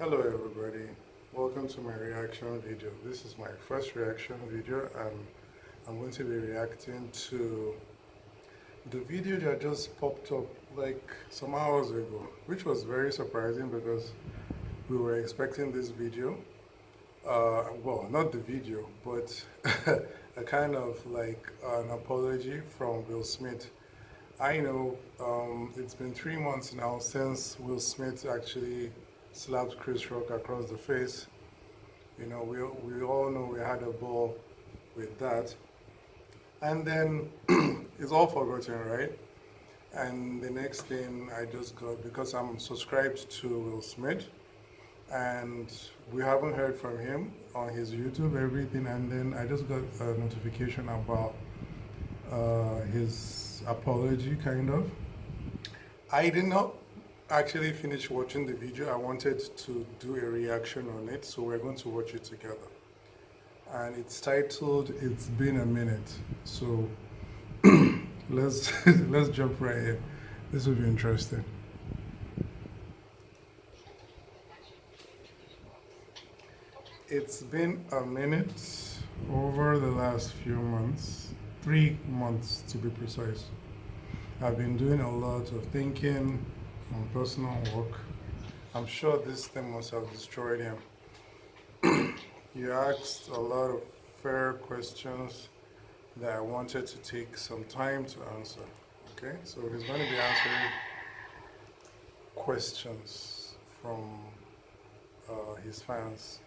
Hello everybody, welcome to my reaction video. This is my first reaction video and I'm going to be reacting to the video that just popped up like some hours ago, which was very surprising because we were expecting this video. Well, not the video, but a kind of like an apology from Will Smith. I know it's been 3 months now since Will Smith actually slapped Chris Rock across the face. You know, we all know we had a ball with that. And then it's all forgotten, right? And the next thing I just got, because I'm subscribed to Will Smith, and we haven't heard from him on his YouTube, everything, and then I just got a notification about his apology, kind of. I did not actually finish watching the video. I wanted to do a reaction on it, so we're going to watch it together. And it's titled "It's Been a Minute." So let's let's jump right in. This will be interesting. It's been a minute over the last few months, 3 months to be precise. I've been doing a lot of thinking on personal work. I'm sure this thing must have destroyed him. You asked a lot of fair questions that I wanted to take some time to answer. Okay, so he's going to be answering questions from his fans.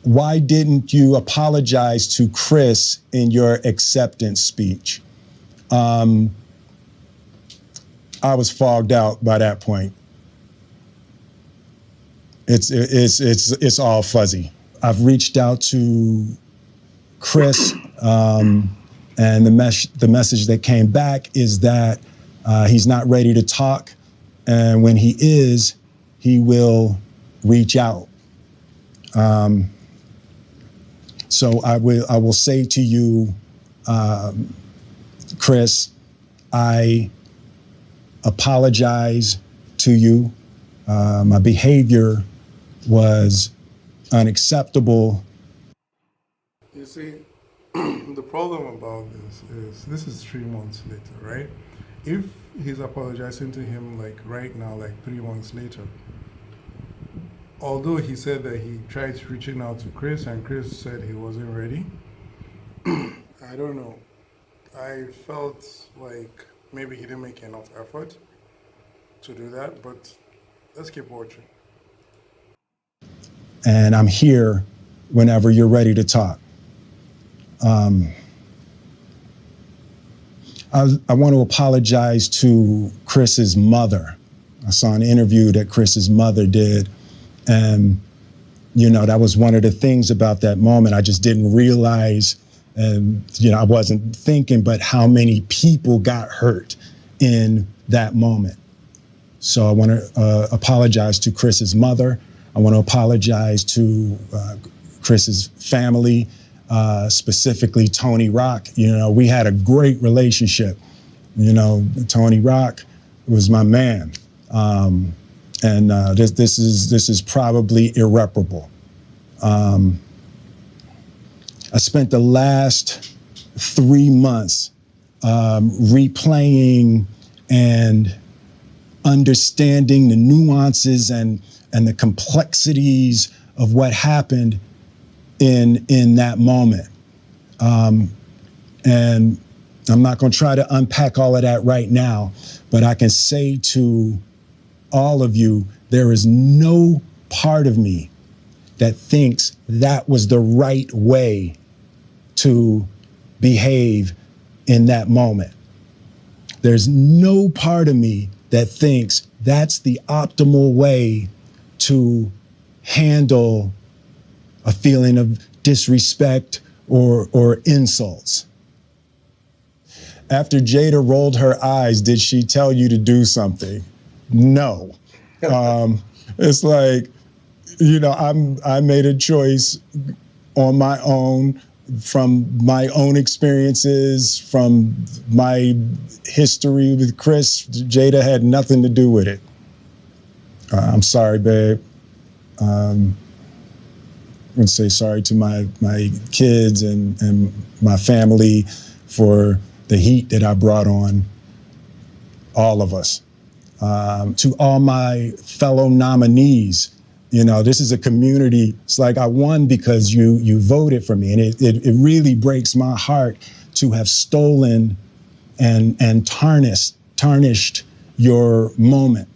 Why didn't you apologize to Chris in your acceptance speech? I was fogged out by that point. It's all fuzzy. I've reached out to Chris, and the message that came back is that he's not ready to talk, and when he is, he will reach out. So I will say to you, Chris, I apologize to you. My behavior was unacceptable. You see, the problem about this is 3 months later, right? If he's apologizing to him like right now, like 3 months later, although he said that he tried reaching out to Chris and Chris said he wasn't ready, I don't know. I felt like maybe he didn't make enough effort to do that, but let's keep watching. And I'm here whenever you're ready to talk. I want to apologize to Chris's mother. I saw an interview that Chris's mother did. And, you know, that was one of the things about that moment. I just didn't realize, and, you know, I wasn't thinking, but how many people got hurt in that moment. So I want to apologize to Chris's mother. I want to apologize to Chris's family, specifically Tony Rock. You know, we had a great relationship. You know, Tony Rock was my man. And this is probably irreparable. I spent the last 3 months replaying and understanding the nuances and the complexities of what happened in that moment. And I'm not going to try to unpack all of that right now, but I can say to all of you, there is no part of me that thinks that was the right way to behave in that moment. There's no part of me that thinks that's the optimal way to handle a feeling of disrespect or insults. After Jada rolled her eyes, did she tell you to do something? No. It's like, you know, I made a choice on my own from my own experiences, from my history with Chris. Jada had nothing to do with it. I'm sorry, babe. I'm gonna say sorry to my kids and my family for the heat that I brought on all of us. To all my fellow nominees, you know, this is a community. It's like I won because you voted for me, and it really breaks my heart to have stolen and tarnished your moment.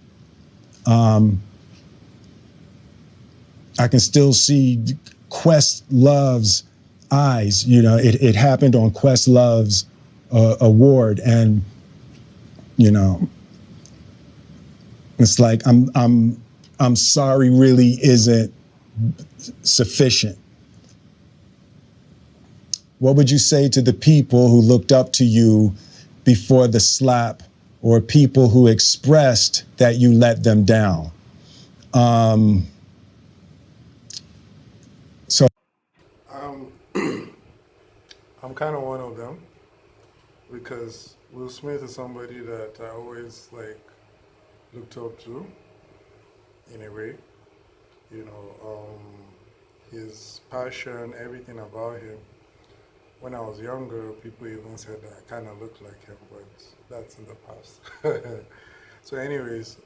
I can still see Questlove's eyes. You know, it happened on Questlove's award, and you know, it's like I'm sorry really isn't sufficient. What would you say to the people who looked up to you before the slap, or people who expressed that you let them down? So Um, I'm kind of one of them because Will Smith is somebody that I always like looked up to in a way. You know, his passion, everything about him. When I was younger, people even said that I kind of looked like him, but that's in the past. So, anyways,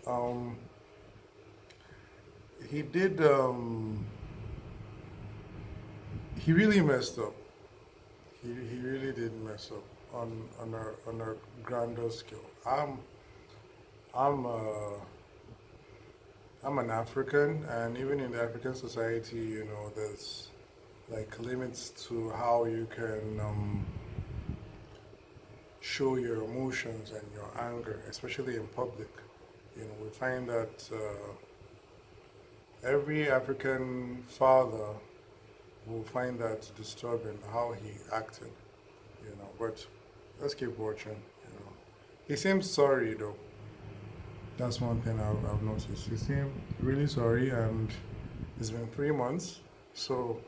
he did. He really messed up. He really did mess up on a grander scale. I'm I'm an African, and even in the African society, you know, there's like limits to how you can show your emotions and your anger, especially in public. You know, we find that every African father will find that disturbing how he acted. You know, but let's keep watching. You know, he seems sorry though. That's one thing I've noticed. He seemed really sorry, and it's been 3 months. So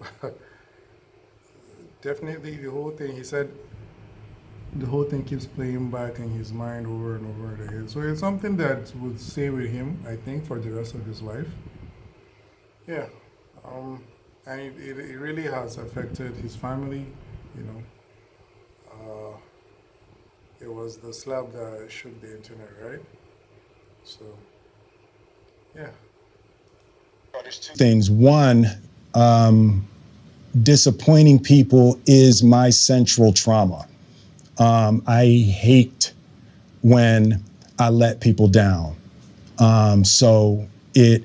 definitely the whole thing. He said the whole thing keeps playing back in his mind over and over again. So it's something that would stay with him, I think, for the rest of his life. Yeah, um, and it really has affected his family. You know, uh, it was the slap that shook the internet, right? So yeah. things. One, disappointing people is my central trauma. I hate when I let people down. So it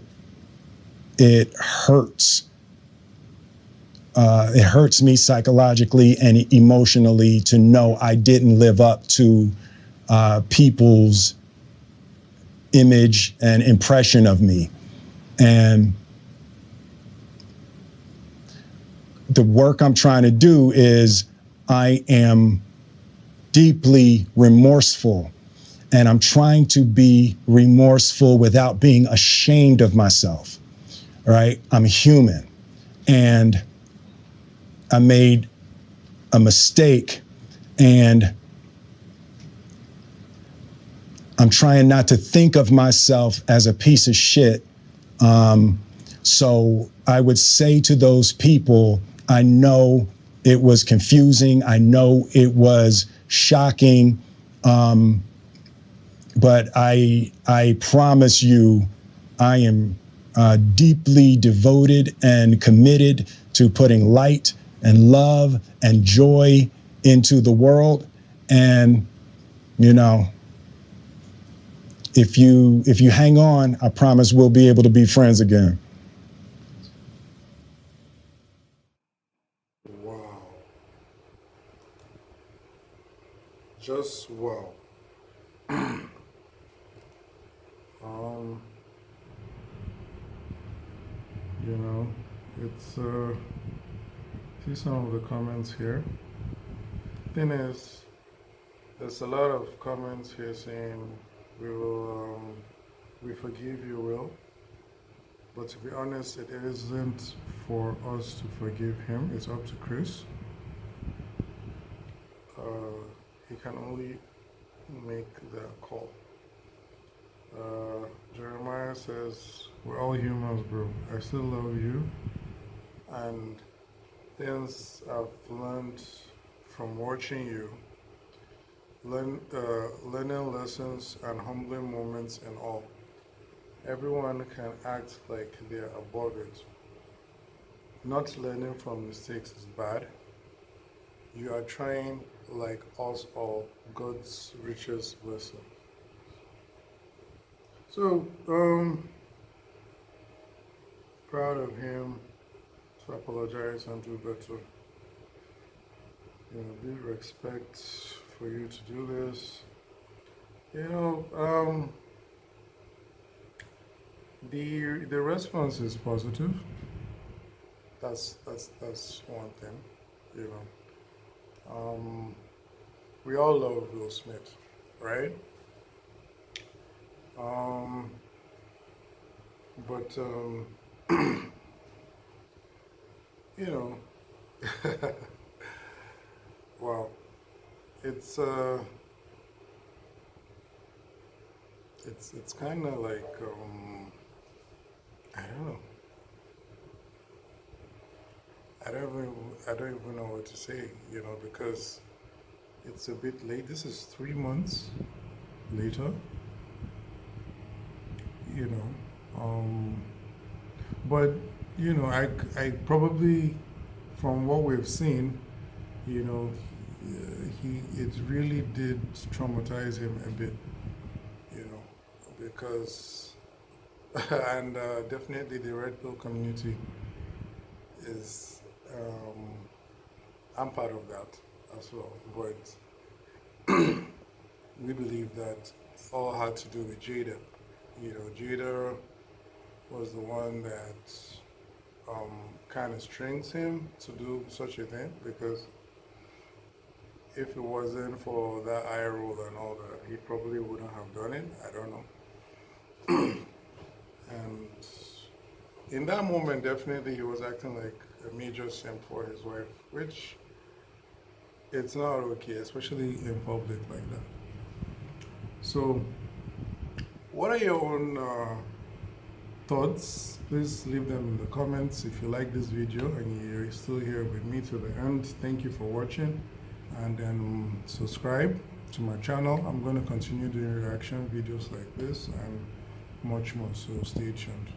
hurts. It hurts me psychologically and emotionally to know I didn't live up to people's image and impression of me. And the work I'm trying to do is I am deeply remorseful, and I'm trying to be remorseful without being ashamed of myself, right? I'm human, and I made a mistake, and I'm trying not to think of myself as a piece of shit. So I would say to those people, I know it was confusing. I know it was shocking. But I promise you, I am deeply devoted and committed to putting light and love and joy into the world. And, you know, if you hang on, I promise we'll be able to be friends again. Wow. Just wow. Um, you know, it's see some of the comments here. Thing is, there's a lot of comments here saying we forgive you, Will. But to be honest, it isn't for us to forgive him. It's up to Chris. he can only make the call. Jeremiah says, "We're all humans, bro. I still love you, and things I've learned from watching you, learning lessons and humbling moments and all. Everyone can act like they're above it. Not learning from mistakes is bad. You are trying like us all, God's richest blessing." So, proud of him to apologize and do better. Big respect for you to do this. The response is positive. That's one thing. We all love Will Smith, right? But wow, it's kind of like I don't know. I don't even know what to say, because it's a bit late. This is 3 months later, but I probably, from what we've seen, it really did traumatize him a bit, because and definitely the red pill community is I'm part of that as well, but we believe that all had to do with Jada. Jada was the one that kind of strings him to do such a thing, because if it wasn't for that eye roll and all that, he probably wouldn't have done it. I don't know. And in that moment, definitely he was acting like a major simp for his wife, which it's not okay, especially in public like that. So, what are your own thoughts? Please leave them in the comments. If you like this video and you're still here with me to the end, thank you for watching, and then subscribe to my channel. I'm going to continue doing reaction videos like this and much more, so stay tuned.